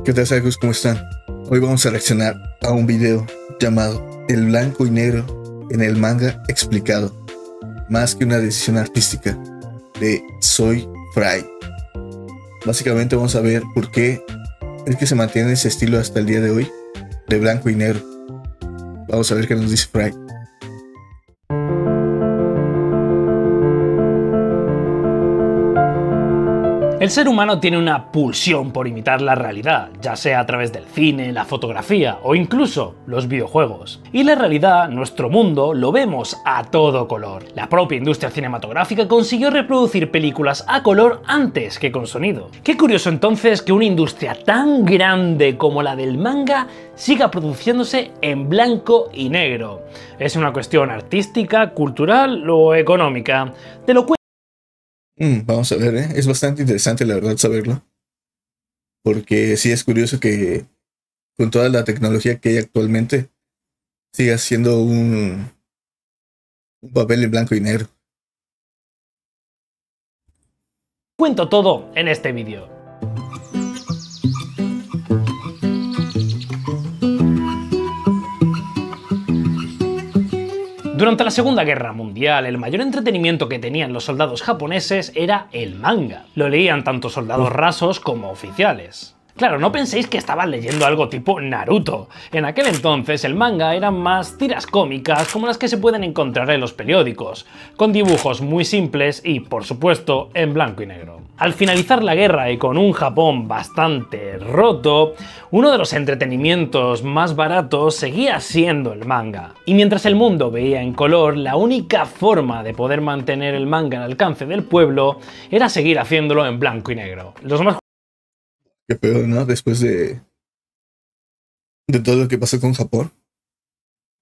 ¿Qué tal, amigos? ¿Cómo están? Hoy vamos a reaccionar a un video llamado El blanco y negro en el manga explicado, más que una decisión artística, de Soy Fry. Básicamente vamos a ver por qué es que se mantiene ese estilo hasta el día de hoy, de blanco y negro. Vamos a ver qué nos dice Fry. El ser humano tiene una pulsión por imitar la realidad, ya sea a través del cine, la fotografía o incluso los videojuegos. Y la realidad, nuestro mundo, lo vemos a todo color. La propia industria cinematográfica consiguió reproducir películas a color antes que con sonido. Qué curioso entonces que una industria tan grande como la del manga siga produciéndose en blanco y negro. ¿Es una cuestión artística, cultural o económica? Te lo cuento. Vamos a ver, es bastante interesante la verdad saberlo, porque sí es curioso que con toda la tecnología que hay actualmente siga siendo un papel en blanco y negro. Cuento todo en este vídeo. Durante la Segunda Guerra Mundial, el mayor entretenimiento que tenían los soldados japoneses era el manga. Lo leían tanto soldados rasos como oficiales. Claro, no penséis que estaban leyendo algo tipo Naruto. En aquel entonces el manga eran más tiras cómicas como las que se pueden encontrar en los periódicos, con dibujos muy simples y, por supuesto, en blanco y negro. Al finalizar la guerra y con un Japón bastante roto, uno de los entretenimientos más baratos seguía siendo el manga. Y mientras el mundo veía en color, la única forma de poder mantener el manga al alcance del pueblo era seguir haciéndolo en blanco y negro. Los más Qué peor, ¿no? Después de todo lo que pasó con Japón.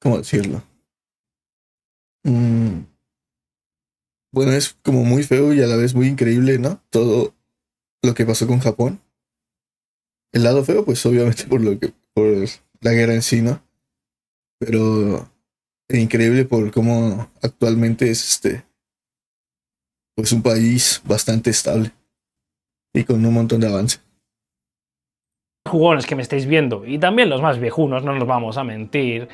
¿Cómo decirlo? Bueno, es como muy feo y a la vez muy increíble, ¿no? Todo lo que pasó con Japón. El lado feo, pues obviamente por la guerra en sí, ¿no? Pero increíble por cómo actualmente es pues un país bastante estable y con un montón de avance. Jugones que me estáis viendo, y también los más viejunos, no nos vamos a mentir,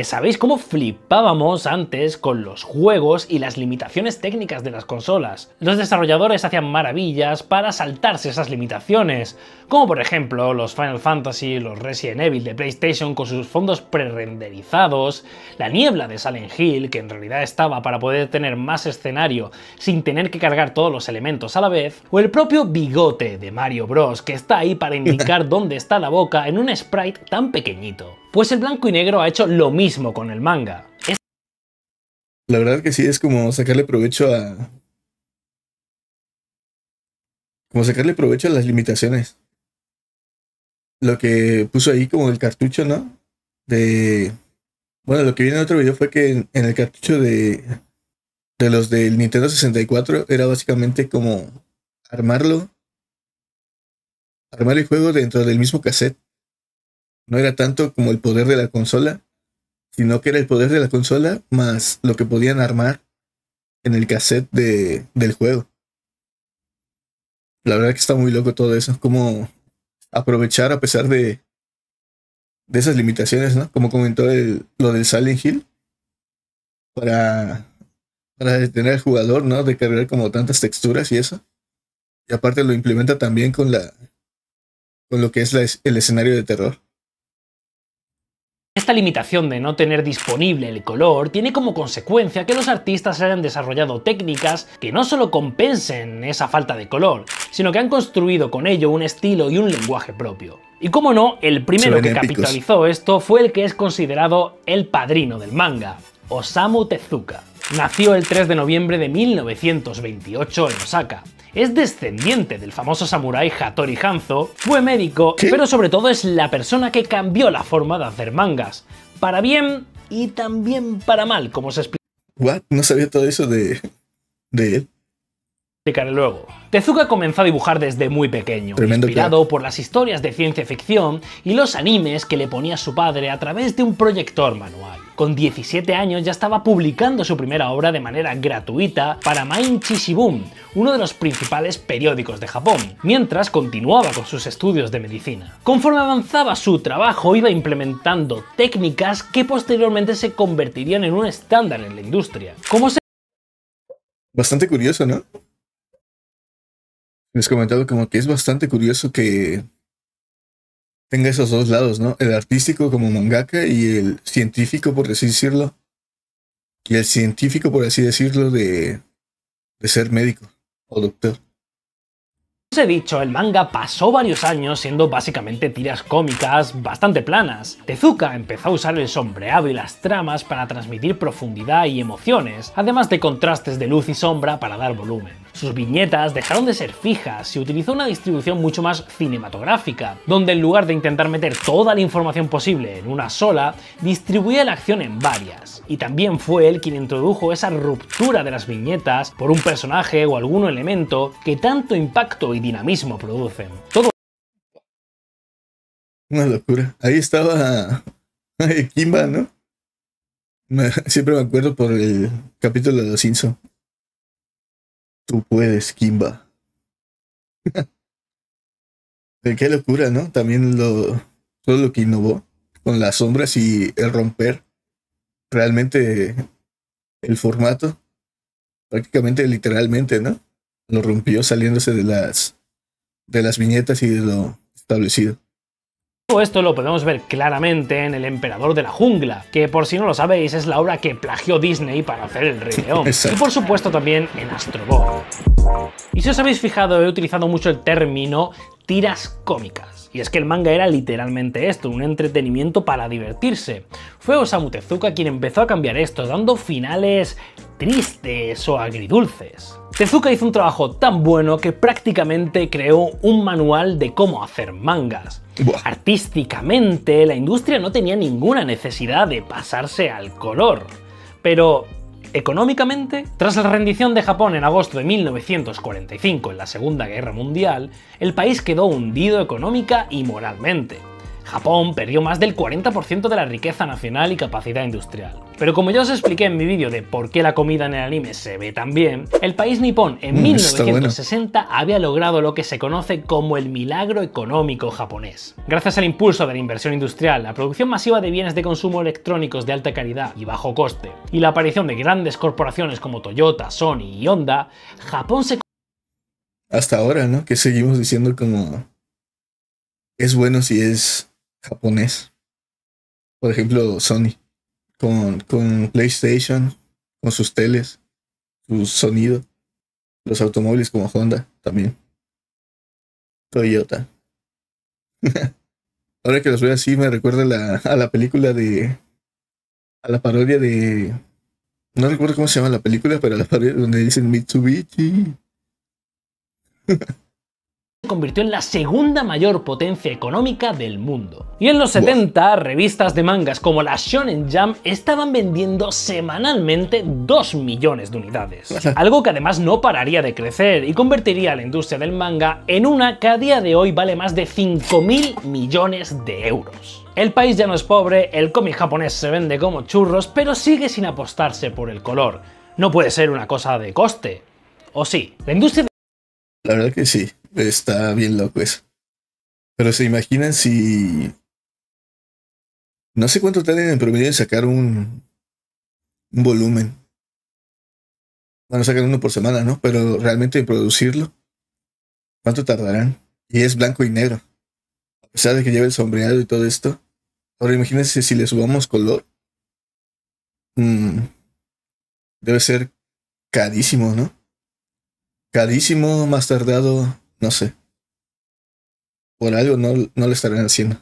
sabéis cómo flipábamos antes con los juegos y las limitaciones técnicas de las consolas. Los desarrolladores hacían maravillas para saltarse esas limitaciones, como por ejemplo los Final Fantasy, los Resident Evil de PlayStation con sus fondos pre-renderizados, la niebla de Silent Hill, que en realidad estaba para poder tener más escenario sin tener que cargar todos los elementos a la vez, o el propio bigote de Mario Bros, que está ahí para indicar dónde está la boca en un sprite tan pequeñito. Pues el blanco y negro ha hecho lo mismo con el manga. La verdad que sí, es como sacarle provecho a las limitaciones. Lo que puso ahí como el cartucho, ¿no? Bueno, lo que viene en otro video fue que en el cartucho de los del Nintendo 64 era básicamente como armar el juego dentro del mismo cassette. No era tanto como el poder de la consola, sino que era el poder de la consola más lo que podían armar en el cassette del juego. La verdad que está muy loco todo eso, como aprovechar a pesar de esas limitaciones, ¿no? Como comentó lo del Silent Hill, para detener al jugador, ¿no? De cargar como tantas texturas y eso. Y aparte lo implementa también con lo que es el escenario de terror. Esta limitación de no tener disponible el color tiene como consecuencia que los artistas hayan desarrollado técnicas que no solo compensen esa falta de color, sino que han construido con ello un estilo y un lenguaje propio. Y como no, el primero que capitalizó esto fue el que es considerado el padrino del manga, Osamu Tezuka. Nació el 3 de noviembre de 1928 en Osaka. Es descendiente del famoso samurái Hattori Hanzo, fue médico, pero sobre todo es la persona que cambió la forma de hacer mangas, para bien y también para mal, como se explica. ¿What? No sabía todo eso de él. Explicaré luego. Tezuka comenzó a dibujar desde muy pequeño, inspirado por las historias de ciencia ficción y los animes que le ponía su padre a través de un proyector manual. Con 17 años ya estaba publicando su primera obra de manera gratuita para Mainichi Shimbun, uno de los principales periódicos de Japón, mientras continuaba con sus estudios de medicina. Conforme avanzaba su trabajo, iba implementando técnicas que posteriormente se convertirían en un estándar en la industria. Bastante curioso, ¿no? Les comentaba como que es bastante curioso que tenga esos dos lados, ¿no? El artístico como mangaka y el científico, por así decirlo. Y el científico, por así decirlo, de ser médico o doctor. Como os he dicho, el manga pasó varios años siendo básicamente tiras cómicas bastante planas. Tezuka empezó a usar el sombreado y las tramas para transmitir profundidad y emociones, además de contrastes de luz y sombra para dar volumen. Sus viñetas dejaron de ser fijas y utilizó una distribución mucho más cinematográfica, donde en lugar de intentar meter toda la información posible en una sola, distribuía la acción en varias. Y también fue él quien introdujo esa ruptura de las viñetas por un personaje o algún elemento que tanto impacto y dinamismo producen. Todo una locura. Ahí estaba Kimba, ¿no? Siempre me acuerdo por el capítulo de Los Simpsons. Tú puedes, Kimba. Qué locura, ¿no? También todo lo que innovó con las sombras y el romper realmente el formato. Prácticamente literalmente, ¿no? Lo rompió saliéndose de las viñetas y de lo establecido. esto lo podemos ver claramente en El Emperador de la Jungla, que por si no lo sabéis es la obra que plagió Disney para hacer El Rey León. Y por supuesto también en Astro Boy. Y si os habéis fijado, he utilizado mucho el término tiras cómicas. Y es que el manga era literalmente esto, un entretenimiento para divertirse. Fue Osamu Tezuka quien empezó a cambiar esto, dando finales tristes o agridulces. Tezuka hizo un trabajo tan bueno que prácticamente creó un manual de cómo hacer mangas. Artísticamente, la industria no tenía ninguna necesidad de pasarse al color. Pero económicamente, tras la rendición de Japón en agosto de 1945 en la Segunda Guerra Mundial, el país quedó hundido económica y moralmente. Japón perdió más del 40% de la riqueza nacional y capacidad industrial. Pero como ya os expliqué en mi vídeo de por qué la comida en el anime se ve tan bien, el país nipón en 1960 había logrado lo que se conoce como el milagro económico japonés. Gracias al impulso de la inversión industrial, la producción masiva de bienes de consumo electrónicos de alta calidad y bajo coste, y la aparición de grandes corporaciones como Toyota, Sony y Honda, Japón se... Hasta ahora, ¿no? Que seguimos diciendo como es bueno si es japonés. Por ejemplo, Sony con PlayStation, con sus teles, su sonido, los automóviles como Honda también, Toyota. Ahora que los veo así me recuerda a la película a la parodia de, no recuerdo cómo se llama la película, pero la parodia donde dicen Mitsubishi. convirtió en la segunda mayor potencia económica del mundo. Y en los 70, revistas de mangas como la Shonen Jump estaban vendiendo semanalmente 2 millones de unidades. Algo que además no pararía de crecer y convertiría a la industria del manga en una que a día de hoy vale más de 5.000 millones de euros. El país ya no es pobre, el cómic japonés se vende como churros, pero sigue sin apostarse por el color. No puede ser una cosa de coste. ¿O sí? La industria... La verdad que sí, está bien loco eso. Pero se imaginan si... No sé cuánto tardan en promedio en sacar un volumen. Bueno, sacan uno por semana, ¿no? Pero realmente en producirlo, ¿cuánto tardarán? Y es blanco y negro. A pesar de que lleva el sombreado y todo esto. Ahora imagínense si le subamos color. Debe ser carísimo, ¿no? Carísimo, más tardado, no sé. Por algo no lo estarán haciendo.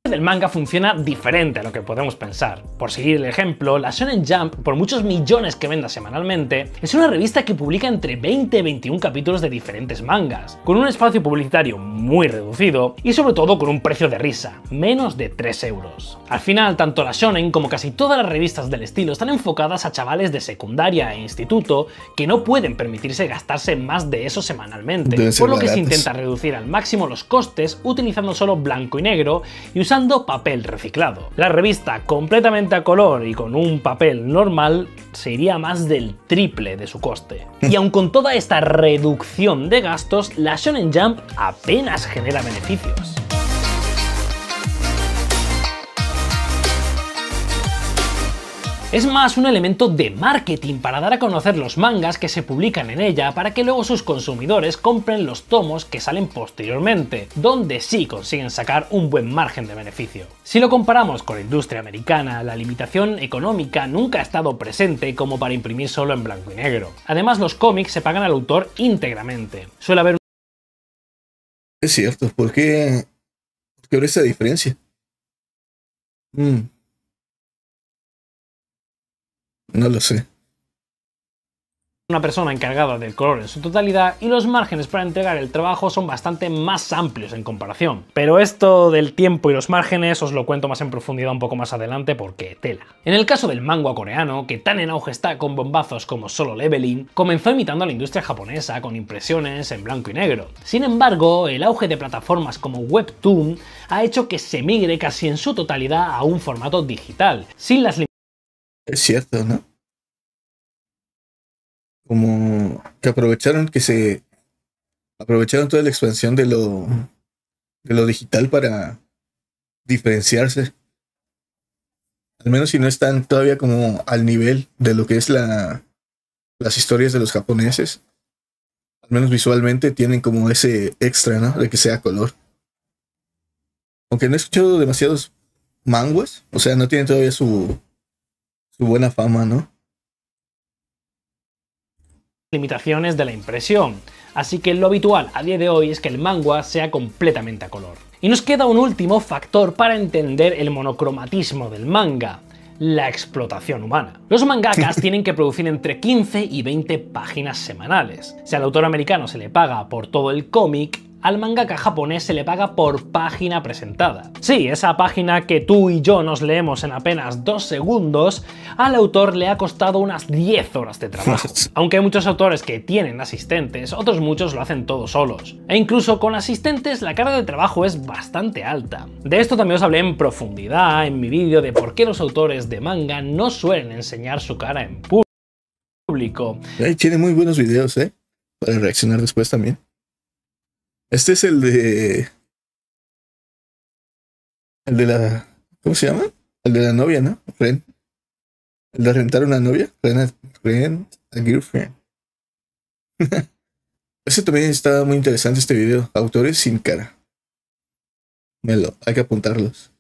del manga funciona diferente a lo que podemos pensar. Por seguir el ejemplo, la Shonen Jump, por muchos millones que venda semanalmente, es una revista que publica entre 20 y 21 capítulos de diferentes mangas, con un espacio publicitario muy reducido y sobre todo con un precio de risa, menos de 3 euros. Al final, tanto la Shonen como casi todas las revistas del estilo están enfocadas a chavales de secundaria e instituto que no pueden permitirse gastarse más de eso semanalmente, por lo que se intenta reducir al máximo los costes utilizando solo blanco y negro y usando utilizando papel reciclado. La revista completamente a color y con un papel normal se iría más del triple de su coste. Y aun con toda esta reducción de gastos, la Shonen Jump apenas genera beneficios. Es más un elemento de marketing para dar a conocer los mangas que se publican en ella para que luego sus consumidores compren los tomos que salen posteriormente, donde sí consiguen sacar un buen margen de beneficio. Si lo comparamos con la industria americana, la limitación económica nunca ha estado presente como para imprimir solo en blanco y negro. Además, los cómics se pagan al autor íntegramente. Suele haber... Es cierto, ¿por qué habrá esa diferencia? No lo sé. Una persona encargada del color en su totalidad y los márgenes para entregar el trabajo son bastante más amplios en comparación. Pero esto del tiempo y los márgenes os lo cuento más en profundidad un poco más adelante porque tela. En el caso del manga coreano, que tan en auge está con bombazos como Solo Leveling, comenzó imitando a la industria japonesa con impresiones en blanco y negro. Sin embargo, el auge de plataformas como Webtoon ha hecho que se migre casi en su totalidad a un formato digital, sin las limitaciones. Es cierto, ¿no? Como que aprovecharon toda la expansión de lo digital para diferenciarse. Al menos si no están todavía como al nivel de lo que es las historias de los japoneses. Al menos visualmente tienen como ese extra, ¿no? De que sea color. Aunque no he escuchado demasiados manguas, o sea, no tienen todavía su buena fama, ¿no? Limitaciones de la impresión, así que lo habitual a día de hoy es que el manga sea completamente a color. Y nos queda un último factor para entender el monocromatismo del manga: la explotación humana. Los mangakas tienen que producir entre 15 y 20 páginas semanales. Si al autor americano se le paga por todo el cómic, al mangaka japonés se le paga por página presentada. Sí, esa página que tú y yo nos leemos en apenas 2 segundos, al autor le ha costado unas 10 horas de trabajo. Aunque hay muchos autores que tienen asistentes, otros muchos lo hacen todos solos. E incluso con asistentes la carga de trabajo es bastante alta. De esto también os hablé en profundidad en mi vídeo de por qué los autores de manga no suelen enseñar su cara en público. Tiene muy buenos videos, para reaccionar después también. Este es el de la... ¿Cómo se llama? El de la novia, ¿no? El de rentar una novia. Rent a girlfriend. Ese también está muy interesante, este video. Autores sin cara. Hay que apuntarlos.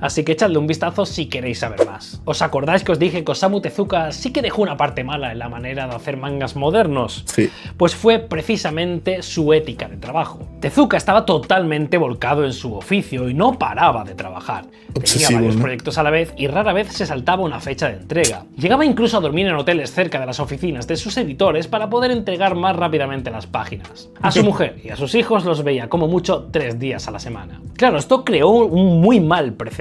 Así que echadle un vistazo si queréis saber más. ¿Os acordáis que os dije que Osamu Tezuka sí que dejó una parte mala en la manera de hacer mangas modernos? Sí. Pues fue precisamente su ética de trabajo. Tezuka estaba totalmente volcado en su oficio y no paraba de trabajar. Obsesivo, tenía varios ¿no? proyectos a la vez y rara vez se saltaba una fecha de entrega. Llegaba incluso a dormir en hoteles cerca de las oficinas de sus editores para poder entregar más rápidamente las páginas. A su mujer y a sus hijos los veía como mucho 3 días a la semana. Claro, esto creó un muy mal precedente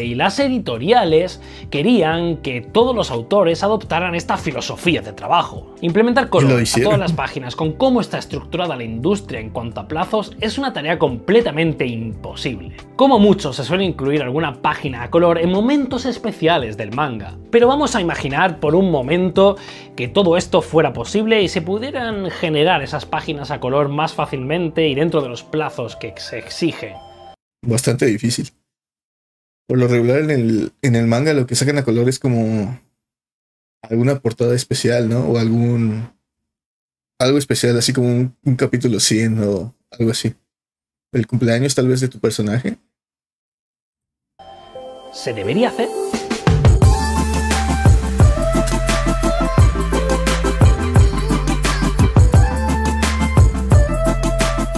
y las editoriales querían que todos los autores adoptaran esta filosofía de trabajo. Implementar color a todas las páginas con cómo está estructurada la industria en cuanto a plazos es una tarea completamente imposible. Como mucho se suele incluir alguna página a color en momentos especiales del manga. Pero vamos a imaginar por un momento que todo esto fuera posible y se pudieran generar esas páginas a color más fácilmente y dentro de los plazos que se exigen. Bastante difícil. Por lo regular en el manga lo que sacan a color es como alguna portada especial, ¿no? O algo especial, así como un capítulo 100 o algo así. El cumpleaños tal vez de tu personaje. ¿Se debería hacer?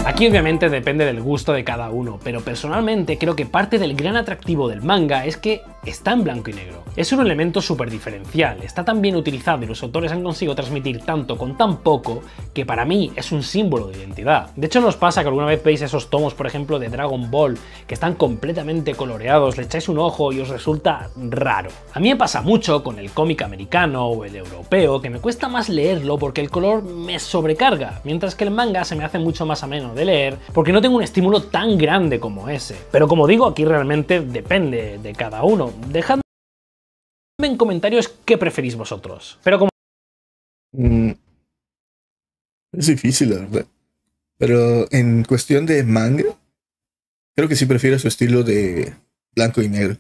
Aquí obviamente depende del gusto de cada uno, pero personalmente creo que parte del gran atractivo del manga es que está en blanco y negro. Es un elemento súper diferencial, está tan bien utilizado y los autores han conseguido transmitir tanto con tan poco que para mí es un símbolo de identidad. De hecho, nos pasa que alguna vez veis esos tomos, por ejemplo, de Dragon Ball, que están completamente coloreados, le echáis un ojo y os resulta raro. A mí me pasa mucho con el cómic americano o el europeo, que me cuesta más leerlo porque el color me sobrecarga, mientras que el manga se me hace mucho más ameno de leer porque no tengo un estímulo tan grande como ese. Pero como digo, aquí realmente depende de cada uno. Dejadme en comentarios qué preferís vosotros. Pero como... Es difícil, la verdad. Pero en cuestión de manga, creo que sí prefiero su estilo de blanco y negro.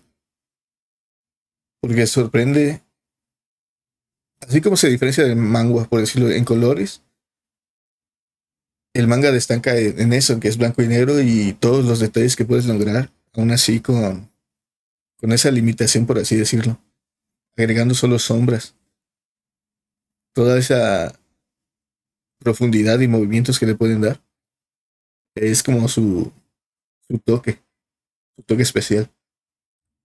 Porque sorprende. Así como se diferencia del manga, por decirlo, en colores, el manga destaca en eso, en que es blanco y negro y todos los detalles que puedes lograr, aún así con esa limitación, por así decirlo. Agregando solo sombras. Toda esa profundidad y movimientos que le pueden dar. Es como su toque especial.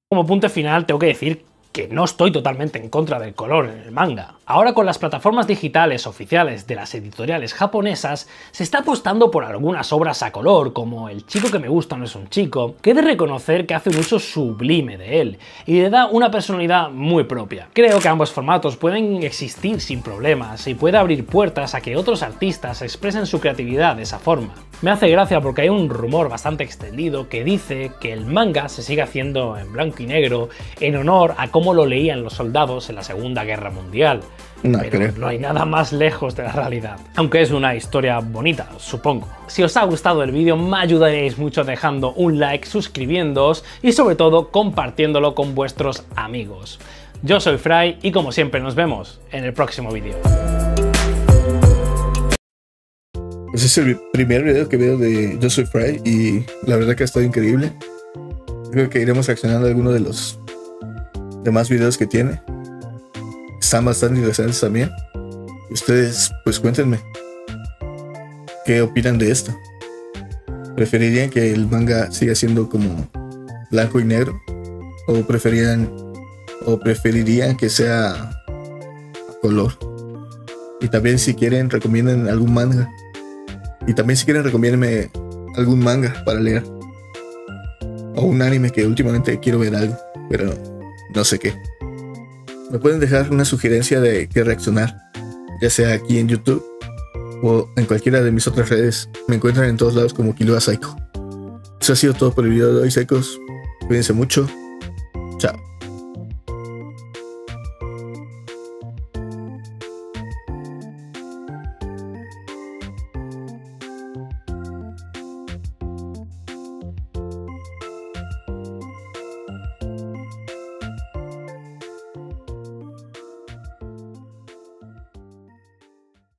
Como punto final tengo que decir que no estoy totalmente en contra del color en el manga. Ahora con las plataformas digitales oficiales de las editoriales japonesas se está apostando por algunas obras a color, como El chico que me gusta no es un chico, que he de reconocer que hace un uso sublime de él y le da una personalidad muy propia. Creo que ambos formatos pueden existir sin problemas y puede abrir puertas a que otros artistas expresen su creatividad de esa forma. Me hace gracia porque hay un rumor bastante extendido que dice que el manga se sigue haciendo en blanco y negro en honor a cómo lo leían los soldados en la Segunda Guerra Mundial. Pero no hay nada más lejos de la realidad. Aunque es una historia bonita, supongo. Si os ha gustado el vídeo, me ayudaréis mucho dejando un like, suscribiéndoos y sobre todo compartiéndolo con vuestros amigos. Yo soy Fry y como siempre nos vemos en el próximo vídeo. Pues es el primer video que veo de Yo Soy Fry y la verdad que ha estado increíble. Creo que iremos reaccionando a algunos de los demás videos que tiene. Están bastante interesantes también. Ustedes pues cuéntenme qué opinan de esto. ¿Preferirían que el manga siga siendo como blanco y negro? ¿O preferirían que sea a color? Y también si quieren recomienden algún manga. Y también si quieren recomiéndenme algún manga para leer. O un anime que últimamente quiero ver algo, pero no sé qué. Me pueden dejar una sugerencia de qué reaccionar, ya sea aquí en YouTube o en cualquiera de mis otras redes. Me encuentran en todos lados como Killua Psycho. Eso ha sido todo por el video de hoy, Psychos. Cuídense mucho. Chao.